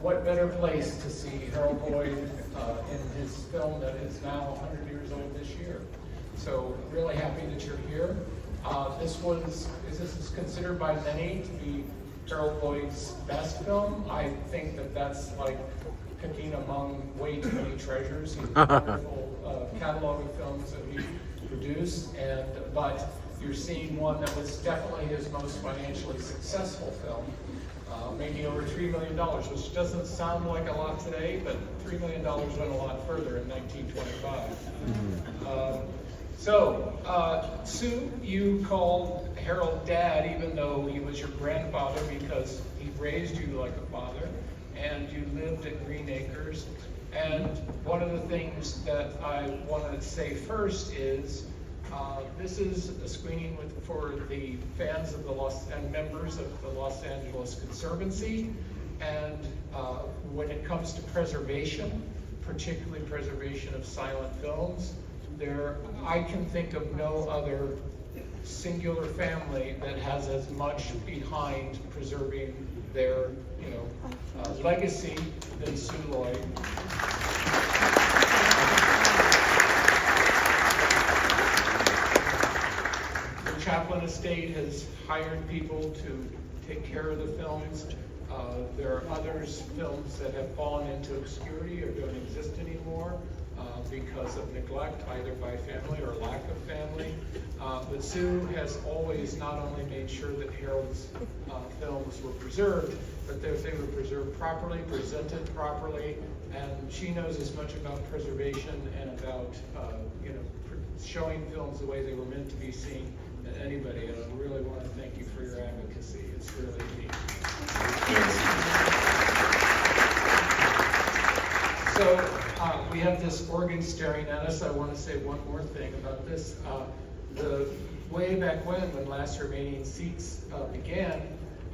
what better place to see Harold Lloyd in his film that is now 100 years old this year. So really happy that you're here. This is considered by many to be Harold Lloyd's best film. I think that that's like picking among way too many treasures. He's a wonderful catalog of films that he produced, but you're seeing one that was definitely his most financially successful film, making over $3 million, which doesn't sound like a lot today, but $3 million went a lot further in 1925. Sue, you called Harold Dad, even though he was your grandfather, because he raised you like a father, and you lived at Green Acres. And one of the things that I want to say first is, this is a screening for the fans of and members of the Los Angeles Conservancy. And when it comes to preservation, particularly preservation of silent films, I can think of no other singular family that has as much behind preserving their, legacy than Sue Lloyd. The Chaplin estate has hired people to take care of the films. There are others films that have fallen into obscurity or don't exist anymore because of neglect, either by family or lack of family. But Sue has always not only made sure that Harold's films were preserved, but that they were preserved properly, presented properly, and she knows as much about preservation and about showing films the way they were meant to be seen than anybody. And I really want to thank you for your advocacy. It's really neat. So we have this organ staring at us. I want to say one more thing about this. The way back when Last Remaining Seats began,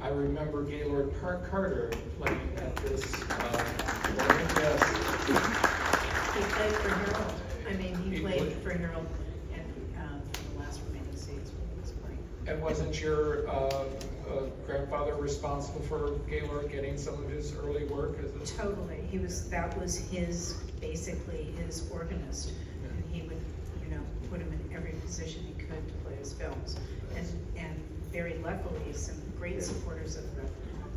I remember Gaylord Carter playing at this. Yes. He played for Harold. He played for Harold and the Last Remaining Seats when he was playing. And wasn't your grandfather responsible for Gaylord getting some of his early work? Totally. That was basically his organist. Yeah. And he would, put him in every position he could to play his films. And very luckily, some great supporters of the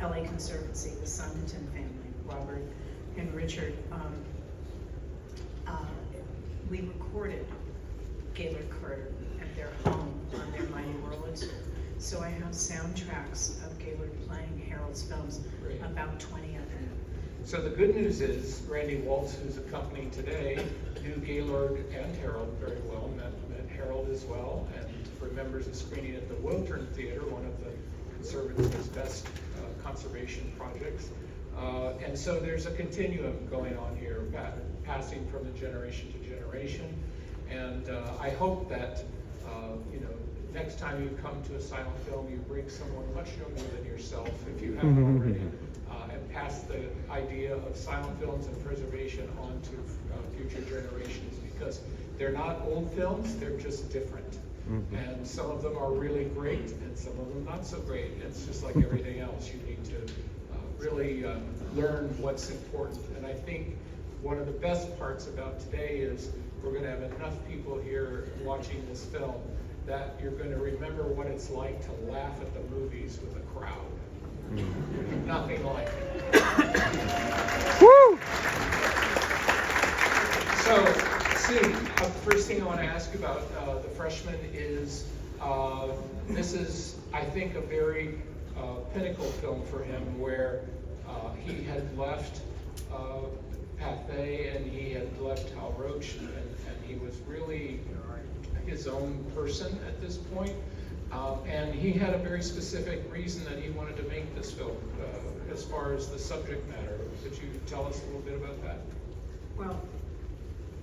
LA Conservancy, the Sunderton family, Robert and Richard, we recorded Gaylord Carter at their home on their Mighty Whirlwinds. So I have soundtracks of Gaylord playing Harold's films, Great. About 20 of them. So the good news is, Randy Waltz, who's accompanied today, knew Gaylord and Harold very well, met Harold as well, and remembers a screening at the Wiltern Theater, one of the Conservancy's best conservation projects. And so there's a continuum going on here, passing from generation to generation. And I hope that, next time you come to a silent film, you bring someone much younger than yourself, if you haven't already, and pass the idea of silent films and preservation on to future generations, because they're not old films, they're just different. And some of them are really great, and some of them not so great. It's just like everything else. You need to really learn what's important. And I think one of the best parts about today is we're going to have enough people here watching this film that you're going to remember what it's like to laugh at the movies with a crowd. Nothing like it. Woo! So, Sue, first thing I want to ask you about the freshman is, this is, I think, a very pinnacle film for him, where he had left Pathé and he had left Hal Roach, and he was really his own person at this point. And he had a very specific reason that he wanted to make this film, as far as the subject matter. Could you tell us a little bit about that? Well,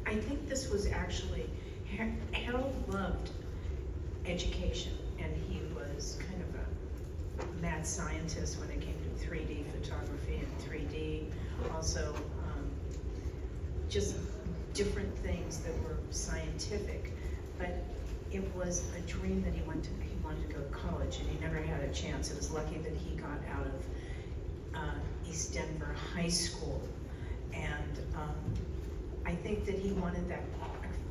I think this was actually, Harold loved education, and he was kind of a mad scientist when it came to 3D photography and 3D. Also, just different things that were scientific. But it was a dream that he wanted to go to college, and he never had a chance. It was lucky that he got out of East Denver High School. And I think that he wanted that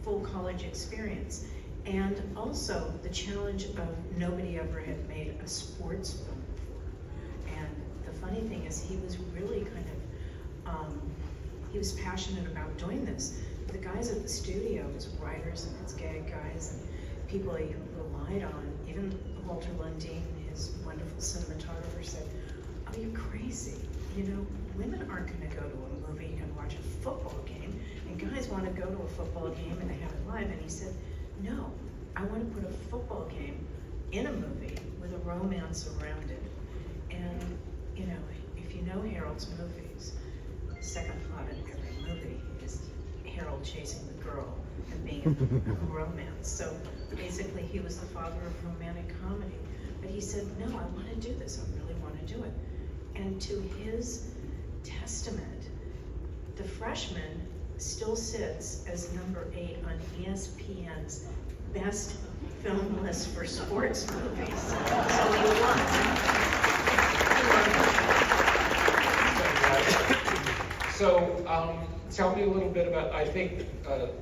full college experience. And also the challenge of nobody ever had made a sports film before. And the funny thing is he was really kind of, he was passionate about doing this. The guys at the studio, his writers and his gag guys and people he relied on, even Walter Lundin, his wonderful cinematographer, said, "Oh, you're crazy. You know, women aren't gonna go to a movie and watch a football game, and guys wanna go to a football game and they have it live." And he said, "No, I wanna put a football game in a movie with a romance around it." And, you know, if you know Harold's movies, the second plot in every movie is Harold chasing the girl and being in a romance. So basically he was the father of romantic comedy. But he said, "No, I wanna do this, I really wanna do it." And to his testament, The Freshman still sits as number 8 on ESPN's best film list for sports movies. So he won. So, tell me a little bit about, I think,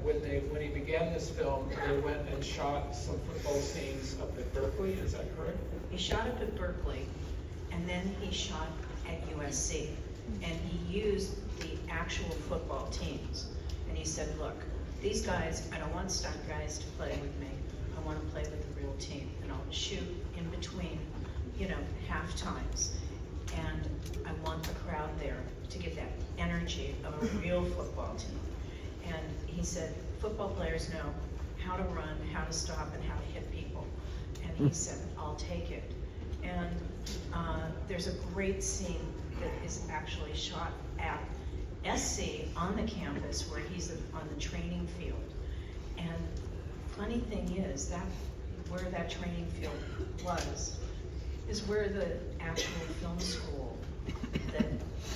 when he began this film, they went and shot some football scenes up at Berkeley, is that correct? He shot up at Berkeley, and then he shot at USC. And he used the actual football teams. And he said, "Look, these guys, I don't want stunt guys to play with me. I want to play with the real team. And I'll shoot in between, you know, half times. And I want the crowd there to get that energy of a real football team." And he said, "Football players know how to run, how to stop, and how to hit people." And he said, "I'll take it." And there's a great scene that is actually shot at SC on the campus where he's on the training field. And funny thing is that where that training field was is where the actual film school that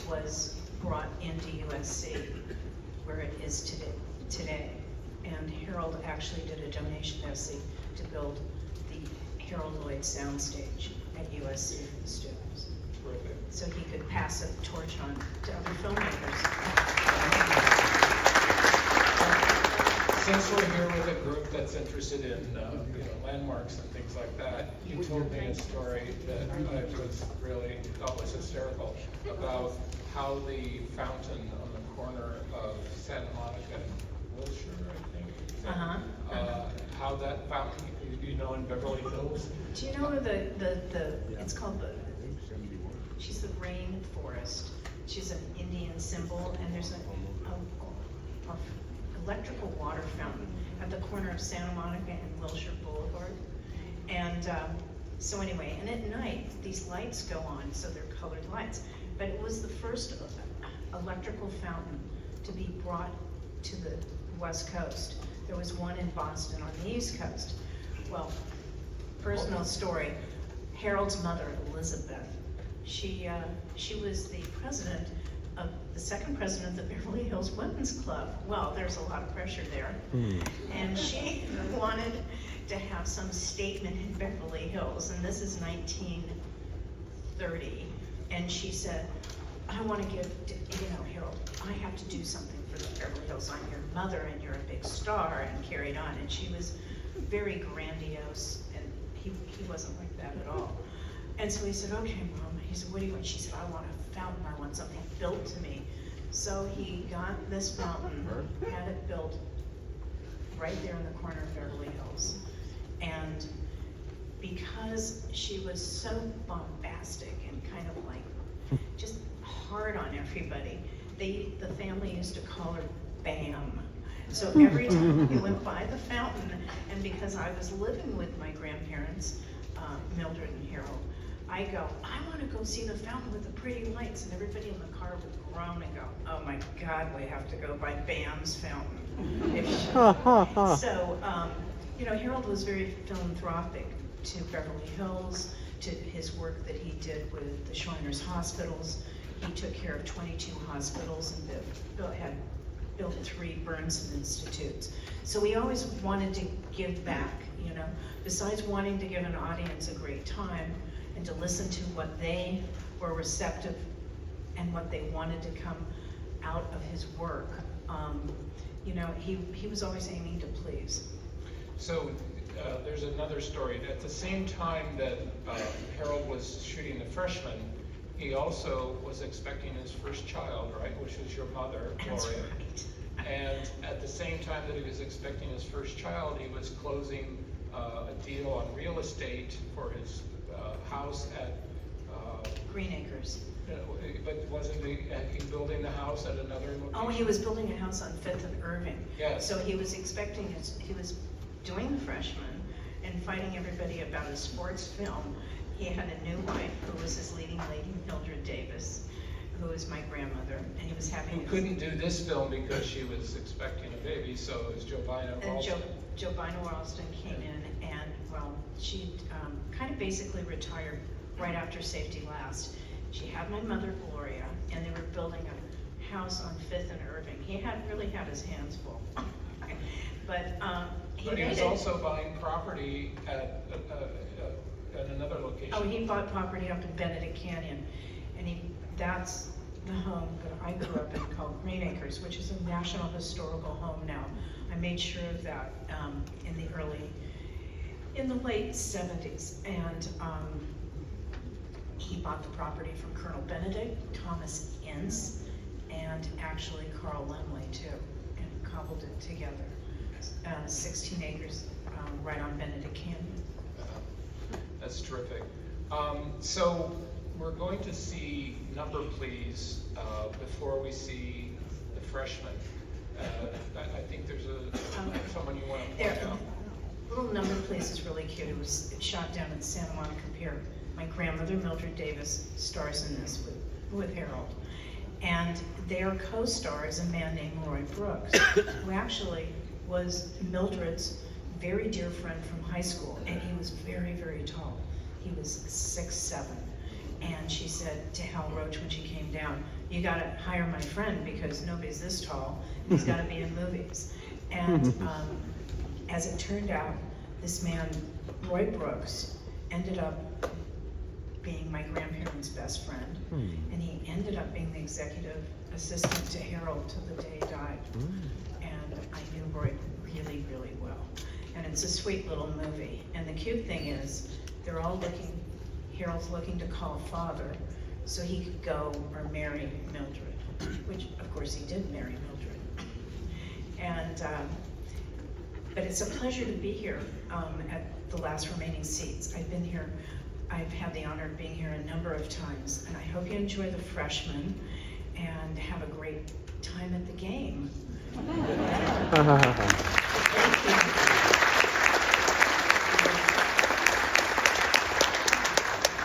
was brought into USC, where it is today. And Harold actually did a donation to SC to build the Harold Lloyd soundstage at USC for the students. Terrific. So he could pass the torch on to other filmmakers. Since we're here with a group that's interested in landmarks and things like that, you told me a story that I thought was hysterical about how the fountain on the corner of Santa Monica and Wilshire, I think, how that fountain, in Beverly Hills. Do you know it's called she's the rainforest. She's an Indian symbol, and there's an electrical water fountain at the corner of Santa Monica and Wilshire Boulevard. And so anyway, and at night, these lights go on, so they're colored lights. But it was the first electrical fountain to be brought to the West Coast. There was one in Boston on the East Coast. Well, personal story, Harold's mother, Elizabeth, she was the second president of the Beverly Hills Women's Club. Well, there's a lot of pressure there. And she wanted to have some statement in Beverly Hills, and this is 1930. And she said, "I want to give, Harold, I have to do something for the Beverly Hills. I'm your mother and you're a big star," and carried on. And she was very grandiose, and he wasn't like that at all. And so he said, "Okay, Mom." He said, "What do you want?" She said, "I want a fountain. I want something built to me." So he got this fountain, had it built right there in the corner of Beverly Hills. And because she was so bombastic and kind of like just hard on everybody, the family used to call her Bam. So every time we went by the fountain, and because I was living with my grandparents, Mildred and Harold, I go, "I want to go see the fountain with the pretty lights," and everybody in the car would groan and go, "Oh my God, we have to go by Bam's fountain." So, Harold was very philanthropic to Beverly Hills, to his work that he did with the Shriners Hospitals. He took care of 22 hospitals and had built 3 Burns Institutes. So he always wanted to give back, besides wanting to give an audience a great time and to listen to what they were receptive and and what they wanted to come out of his work. You know, he was always aiming to please. So there's another story. At the same time that Harold was shooting The Freshman, he also was expecting his first child, right, which was your mother, Gloria. That's right. And at the same time that he was expecting his first child, he was closing a deal on real estate for his house at Green Acres. but wasn't he building the house at another location? Oh, he was building a house on 5th and Irving. Yes. So he was expecting he was doing The Freshman and fighting everybody about a sports film. He had a new wife who was his leading lady, Mildred Davis, who was my grandmother, and he was having. Who couldn't do this film because she was expecting a baby, so it was Jovina Ralston. And Jovina Ralston came in, and well, she kind of basically retired right after Safety Last. She had my mother, Gloria, and they were building a house on 5th and Irving. He really had his hands full. But he was also buying property at another location. Oh, he bought property up in Benedict Canyon, and that's the home that I grew up in called Green Acres, which is a National Historical Home now. I made sure of that in the late 70s, and he bought the property from Colonel Benedict, Thomas Ince, and actually Carl Lemley too, and cobbled it together. 16 acres right on Benedict Canyon. That's terrific. So we're going to see Number Please before we see The Freshman. I think there's someone you want to point out. Little Number Please is really cute. It was shot down in Santa Monica Pier. My grandmother, Mildred Davis, stars in this with Harold. And their co-star is a man named Lloyd Brooks, who actually was Mildred's very dear friend from high school, and he was very, very tall. He was 6'7". And she said to Hal Roach when she came down, "You gotta hire my friend because nobody's this tall. He's gotta be in movies." And as it turned out, this man, Roy Brooks, ended up being my grandparents' best friend, and he ended up being the executive assistant to Harold till the day he died. And I knew Roy really, really well. And it's a sweet little movie. And the cute thing is, they're all Harold's looking to call father so he could go or marry Mildred, which of course he did marry Mildred. And, but it's a pleasure to be here at the last remaining seats. I've had the honor of being here a number of times, and I hope you enjoy The Freshman and have a great time at the game. Thank you.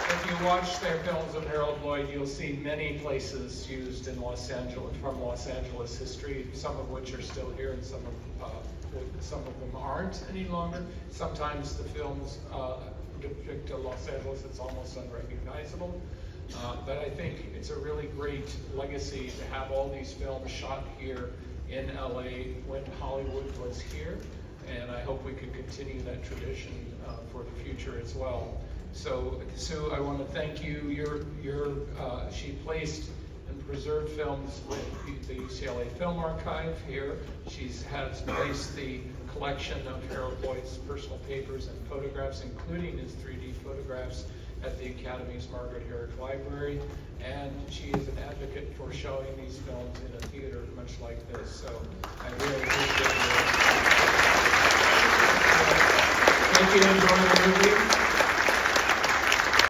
If you watch their films of Harold Lloyd, you'll see many places used in Los Angeles, from Los Angeles history, some of which are still here and some of them aren't any longer. Sometimes the films depict Los Angeles that's almost unrecognizable. But I think it's a really great legacy to have all these films shot here in LA when Hollywood was here. And I hope we could continue that tradition for the future as well. So, Sue, I want to thank you. She placed and preserved films with the UCLA Film Archive here. She has placed the collection of Harold Lloyd's personal papers and photographs, including his 3D photographs, at the Academy's Margaret Herrick Library. And she is an advocate for showing these films in a theater much like this. So I really appreciate it. Thank you, and enjoy the movie.